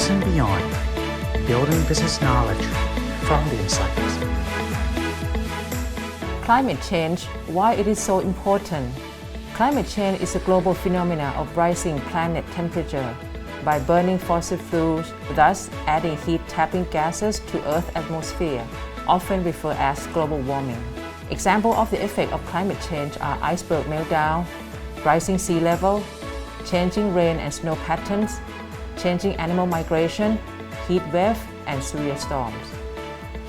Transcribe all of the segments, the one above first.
Biz and Beyond, building business knowledge from the insights. Climate change, why it is so important? Climate change is a global phenomenon of rising planet temperature by burning fossil fuels, thus adding heat-trapping gases to Earth's atmosphere, often referred as global warming. Examples of the effect of climate change are iceberg meltdown, rising sea level, changing rain and snow patterns, changing animal migration, heat wave, and severe storms.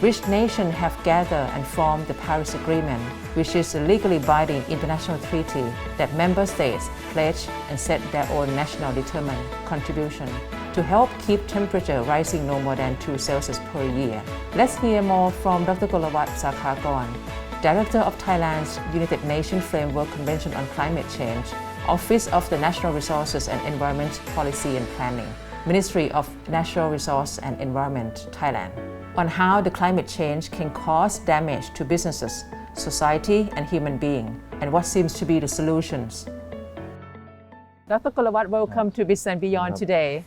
Rich nations have gathered and formed the Paris Agreement, which is a legally binding international treaty that member states pledge and set their own national determined contribution to help keep temperature rising no more than 2 Celsius per year. Let's hear more from Dr. Kollawat Sakhakorn, Director of Thailand's United Nations Framework Convention on Climate Change, Office of the Natural Resources and Environment Policy and Planning, Ministry of Natural Resources and Environment, Thailand, on how the climate change can cause damage to businesses, society, and human beings, and what seems to be the solutions. Dr. Kollawat, welcome to Biz and Beyond today.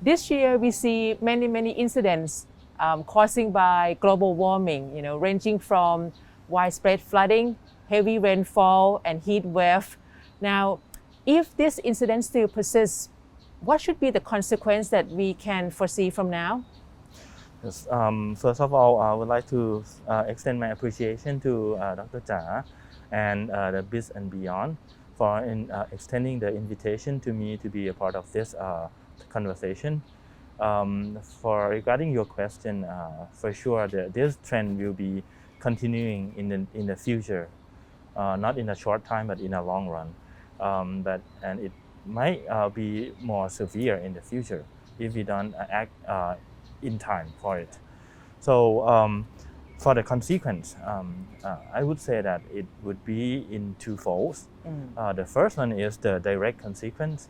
This year we see many incidents causing by global warming, ranging from widespread flooding, heavy rainfall, and heat wave. Now, if this incident still persists, what should be the consequence that we can foresee from now? Yes, first of all, I would like to extend my appreciation to Dr. Cha and the Biz and Beyond for extending the invitation to me to be a part of this conversation. Regarding your question, for sure, this trend will be continuing in the future, not in a short time, but in a long run. And it might be more severe in the future if we don't act in time for it. So for the consequence, I would say that it would be in two folds. The first one is the direct consequence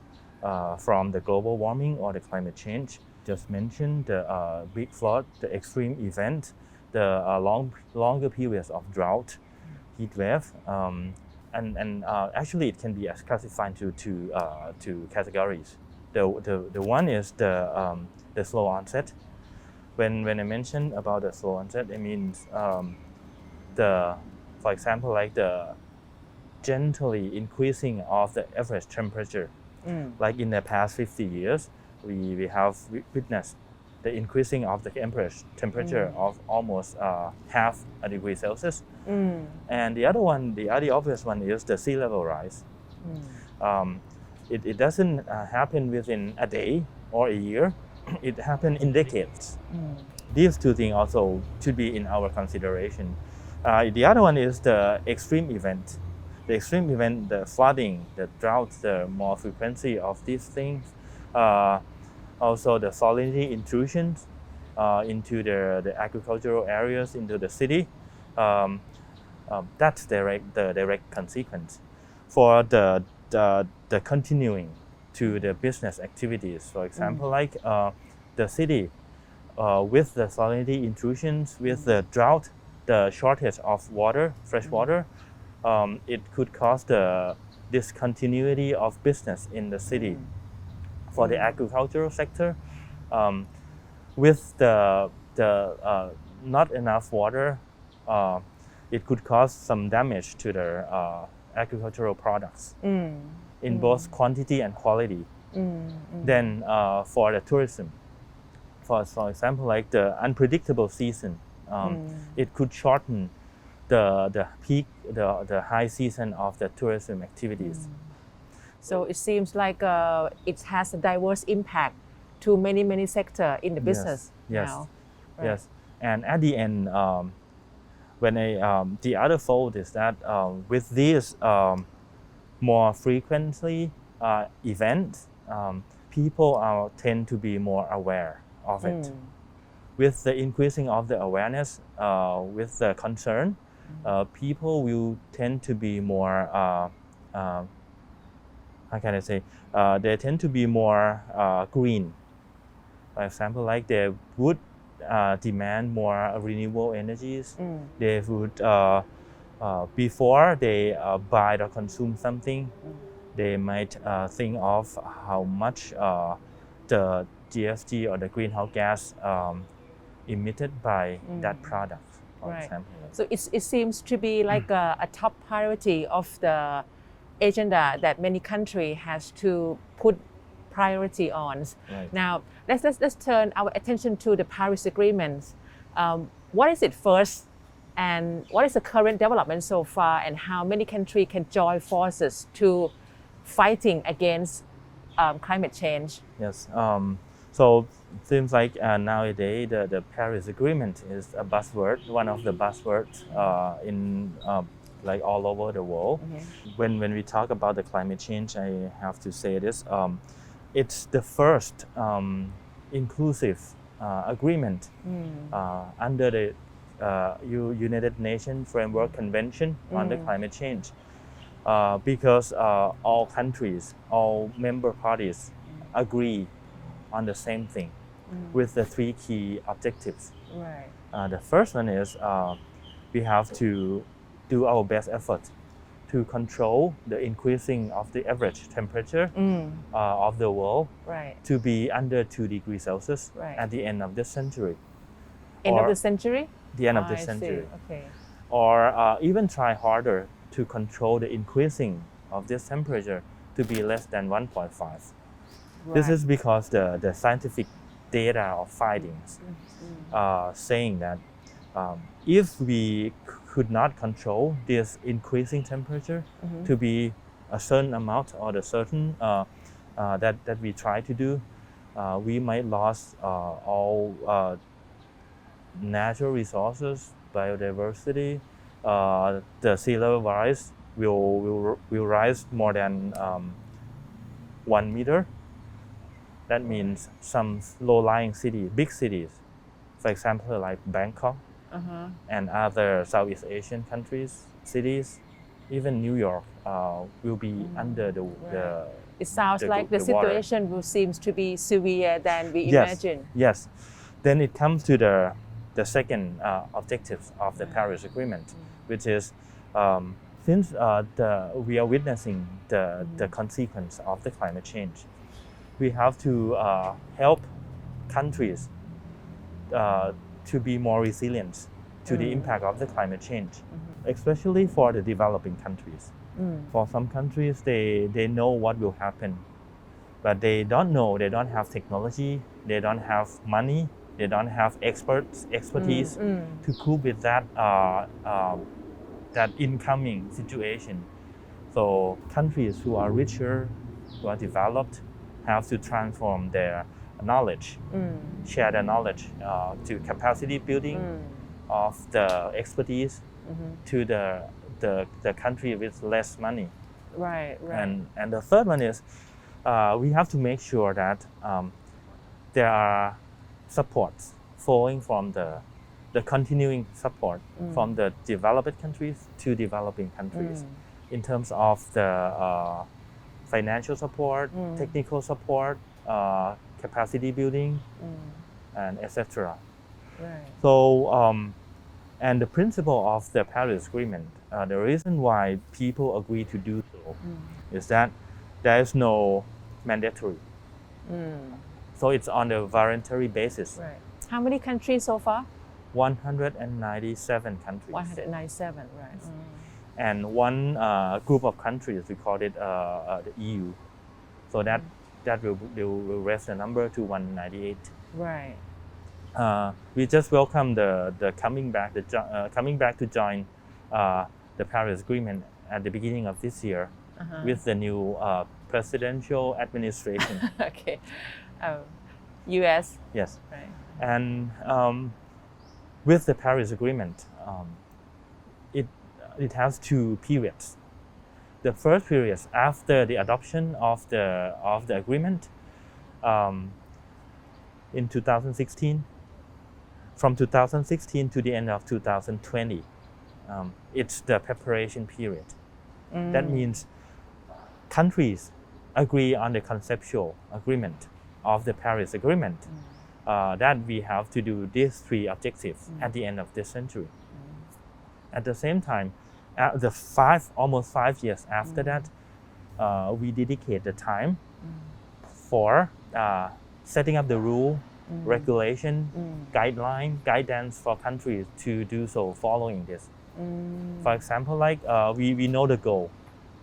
from the global warming or the climate change. Just mentioned the big flood, the extreme event, the longer periods of drought, heat wave, and actually it can be classified to two categories. The one is the slow onset. When I mention about the slow onset, it means for example, like the gently increasing of the average temperature. Like in the past 50 years, we have witnessed the increasing of the average temperature of almost half a degree Celsius. And the other obvious one is the sea level rise. It doesn't happen within a day or a year. It happens in decades. These two things also should be in our consideration. The other one is the extreme event. The extreme event, the flooding, the drought, the more frequency of these things. Also the salinity intrusions into the agricultural areas, into the city. That's the direct consequence. For the continuing to the business activities, for example, like the city with the salinity intrusions, with the drought, the shortage of water, fresh water, it could cause the discontinuity of business in the city. For the agricultural sector, with the not enough water, it could cause some damage to the agricultural products in both quantity and quality. Then for the tourism, for example, like the unpredictable season, it could shorten the peak, the high season of the tourism activities. So it seems like it has a diverse impact to many sectors in the business now. Right. Yes, and at the end, the other fold is that with these more frequently events, people tend to be more aware of it. With the increasing of the awareness, with the concern, people will tend to be more, how can I say, they tend to be more green. For example, like they would demand more renewable energies. They would, before they buy or consume something, they might think of how much the GHG or the greenhouse gas emitted by that product, for Right. example. So it seems to be like a top priority of the agenda that many countries has to put priority on. Right. Now, let's turn our attention to the Paris Agreement. What is it first, and what is the current development so far, and how many countries can join forces to fighting against climate change? Yes. So it seems like nowadays the Paris Agreement is a buzzword, one of the buzzwords in like all over the world. When we talk about the climate change, I have to say this: it's the first inclusive agreement under the United Nations Framework Convention on the climate change. Because all countries, all member parties agree on the same thing with the three key objectives. Right. The first one is we have to do our best effort to control the increasing of the average temperature of the world Right. to be under 2 degrees Celsius Right. at the end of this century. End of Or the century? the end of I this see. century. Okay. Or even try harder to control the increasing of this temperature to be less than 1.5. This is because the scientific data or findings saying that if we could not control this increasing temperature to be a certain amount or the certain that we try to do, we might lose all natural resources, biodiversity. The sea level rise will rise more than 1 meter. That means some low-lying cities, big cities, for example, like Bangkok and other Southeast Asian countries, cities, even New York will be under the It sounds the- like the the water. situation will seems to be severe than we Yes. imagine. Yes. Then it comes to the second objective of the Paris Agreement, which is since we are witnessing the consequence of the climate change, we have to help countries to be more resilient to the impact of the climate change, especially for the developing countries. For some countries, they know what will happen, but they don't know, they don't have technology, they don't have money, they don't have expertise to cope with that that incoming situation. So countries who are richer, who are developed, have to transform their knowledge, share their knowledge to capacity building of the expertise to the country with less money. Right. And the third one is we have to make sure that there are supports flowing from the continuing support from the developed countries to developing countries in terms of the financial support, technical support, capacity building, and etc. Right. So, and the principle of the Paris Agreement, the reason why people agree to do so is that there is no mandatory. So it's on a voluntary basis. Right. How many countries so far? 197 countries. 197. Right. And one group of countries, we call it the EU. So that will raise the number to 198. Right. We just welcome the coming back to join the Paris Agreement at the beginning of this year with the new presidential administration. Okay. U.S. Yes. Right. And with the Paris Agreement, it has two periods. The first period after the adoption of the agreement in 2016. From 2016 to the end of 2020, it's the preparation period. That means countries agree on the conceptual agreement of the Paris Agreement that we have to do these three objectives at the end of this century. At the same time, almost 5 years after that, we dedicate the time for setting up the rule, regulation, guidance for countries to do so following this. For example, like we know the goal,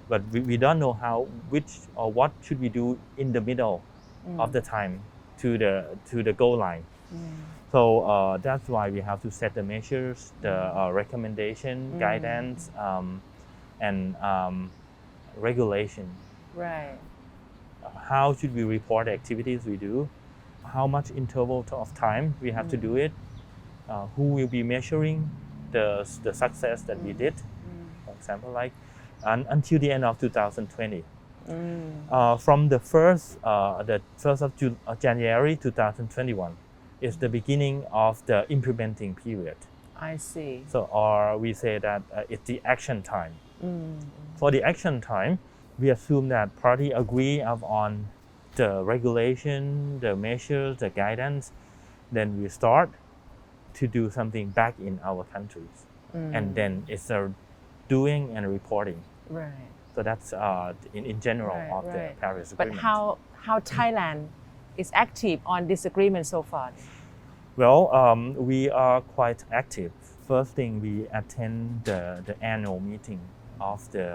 but we don't know which or what should we do in the middle of the time to the goal line. So that's why we have to set the measures, the recommendation, guidance, and regulation. Right. How should we report the activities we do? How much interval of time we have to do it? Who will be measuring the success that we did? For example, like until the end of 2020. From the first of January 2021 is the beginning of the implementing period. I see. So, or we say that it's the action time. For the action time, we assume that party agree on the regulation, the measures, the guidance. Then we start to do something back in our countries, and then it's a doing and reporting. Right. So that's in general of the Paris But Agreement. how Thailand is active on this agreement so far? Well, we are quite active. First thing, we attend the annual meeting of the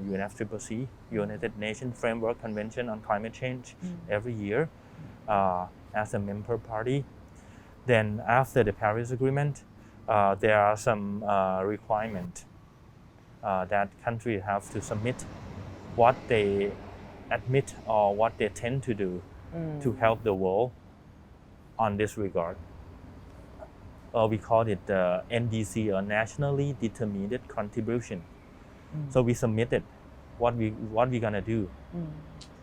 UNFCCC, United Nations Framework Convention on Climate Change, every year as a member party. Then after the Paris Agreement, there are some requirements that countries have to submit what they admit or what they tend to do to help the world on this regard. We call it the NDC, or Nationally Determined Contribution. So we submitted what we're gonna do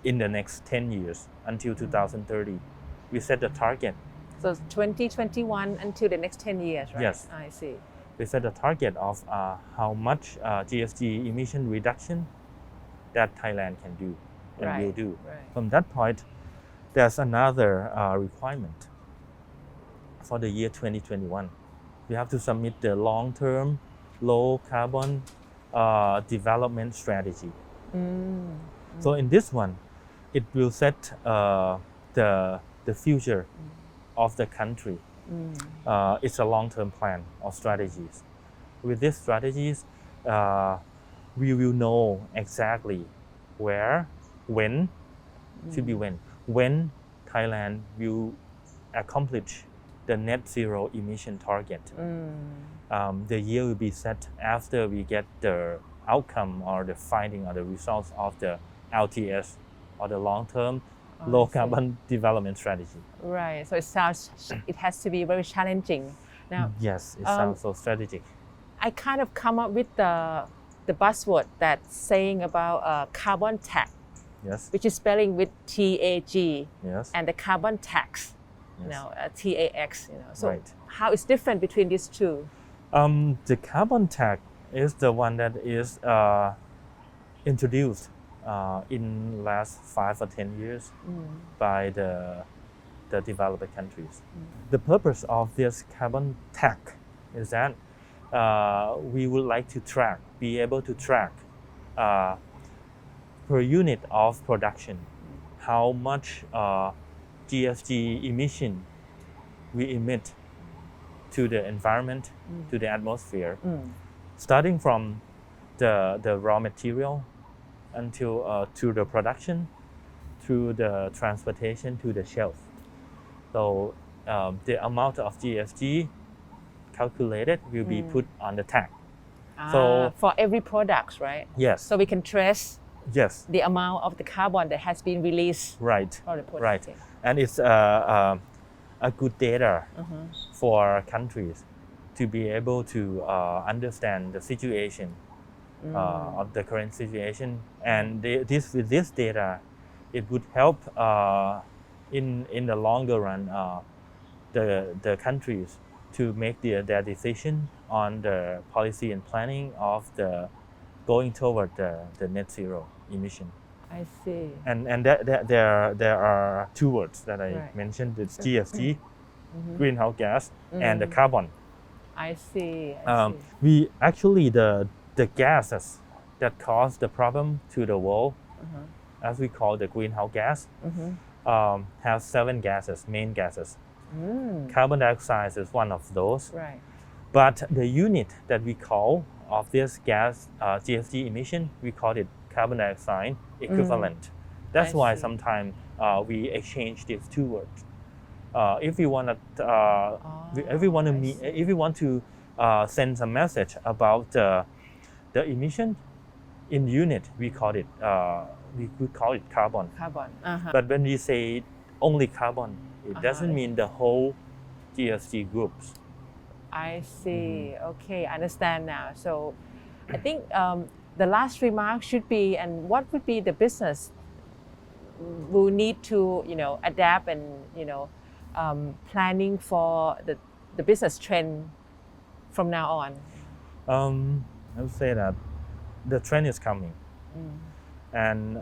in the next 10 years until 2030. We set a target. So 2021 until the next 10 years, right? Yes. I see. We set a target of how much GHG emission reduction that Thailand can do and will do. Right. From that point, there's another requirement for the year 2021. We have to submit the long-term, low-carbon development strategy. So in this one, it will set the future of the country. It's a long-term plan or strategies. With these strategies, we will know exactly where, when, when Thailand will accomplish the net zero emission target. The year will be set after we get the outcome or the finding or the results of the LTS, or the long-term low carbon development strategy. Right. So it has to be very challenging. Now, yes, it sounds so strategic. I kind of come up with the buzzword that's saying about carbon tax, Yes. which is spelling with TAG, Yes. and the carbon tax, TAX. So Right. how is different between these two? The carbon tax is the one that is introduced in last 5 or 10 years by the developed countries. The purpose of this carbon tax is that we would like to be able to track per unit of production how much GHG emission we emit to the environment, to the atmosphere, starting from the raw material until to the production, through the transportation to the shelf. So the amount of GHG calculated will be put on the tag. So for every product, right? yes, So we can trace yes, the amount of the carbon that has been released right, from the product. right, and it's a good data for countries to be able to understand the situation of the current situation, and with this data, it would help in the longer run the countries to make their decision on the policy and planning of the going toward the net zero emission. I see. And there are two words that I mentioned: it's GHG, greenhouse gas, and the carbon. I see. We actually the gases that cause the problem to the world, as we call the greenhouse gas, has 7 gases, main gases. Carbon dioxide is one of those. Right. But the unit that we call of this gas GHG emission, we call it carbon dioxide equivalent. That's I why see. sometimes we exchange these two words. If you want to send some message about the emission in unit, we call it carbon. Carbon. But when we say only carbon, it doesn't mean the whole GHG groups. I see. Okay, I understand now. So I think the last remark should be, and what would be the business will need to, adapt and, planning for the business trend from now on? I would say that the trend is coming. And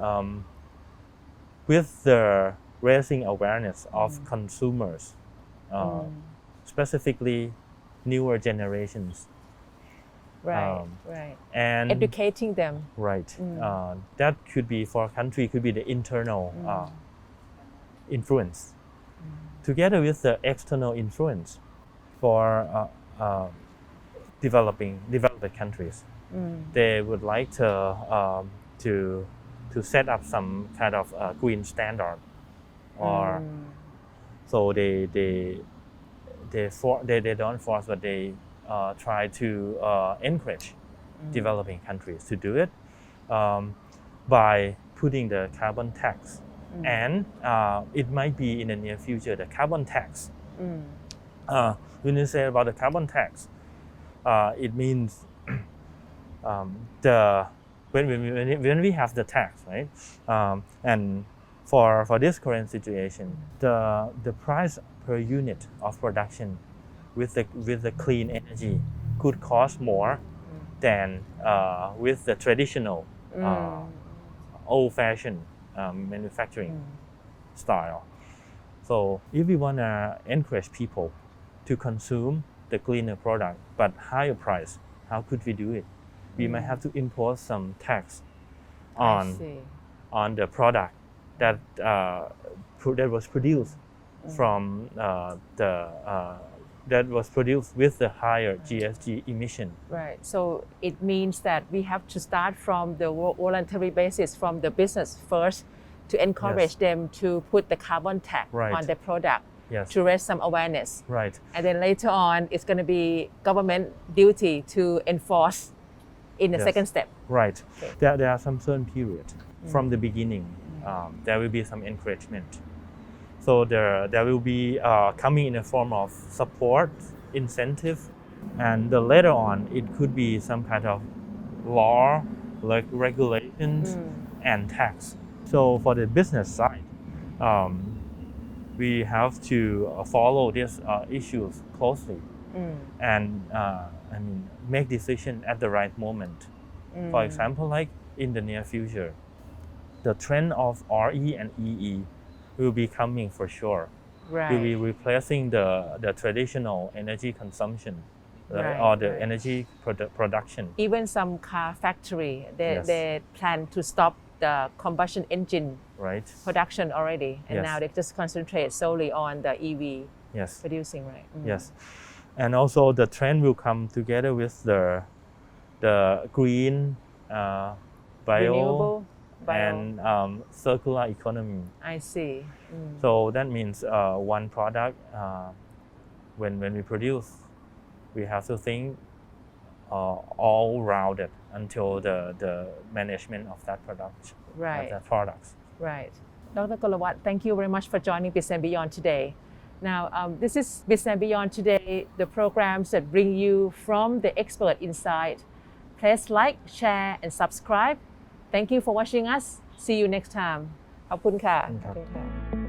with the raising awareness of consumers, specifically newer generations. Right, right. And educating them. Right. That could be for a country, could be the internal influence. Together with the external influence for developed countries. They would like to set up some kind of green standard, or so they don't force, but they try to encourage developing countries to do it by putting the carbon tax, and it might be in the near future the carbon tax. When you say about the carbon tax, it means when we have the tax, right? And for this current situation, the price per unit of production with the clean energy could cost more than with the traditional old-fashioned manufacturing style. So if we want to encourage people to consume the cleaner product but higher price, how could we do it? We might have to impose some tax on the product that was produced from that was produced with the higher GHG emission. Right. So it means that we have to start from the voluntary basis from the business first to encourage them to put the carbon tax on the product to raise some awareness. Right. And then later on, it's going to be government duty to enforce in the second step. Right. Okay. There are some certain periods from the beginning. There will be some encouragement. So there will be coming in the form of support, incentive, and later on it could be some kind of law, like regulations and tax. So for the business side, we have to follow these issues closely and make decisions at the right moment. For example, like in the near future, the trend of RE and EE will be coming for sure. Right. Will be replacing the traditional energy consumption or the energy production. Even some car factory, they plan to stop the combustion engine production already, and now they just concentrate solely on the EV producing, right? Yes, and also the trend will come together with the green, bio, and circular economy. I see. So that means one product, when we produce, we have to think all rounded until the management of that product, of that products. Right. Dr. Kollawat, thank you very much for joining Biz&Beyond today. Now, this is Biz&Beyond today, the programs that bring you from the expert inside. Please like, share, and subscribe. Thank you for watching us. See you next time. ขอบคุณค่ะ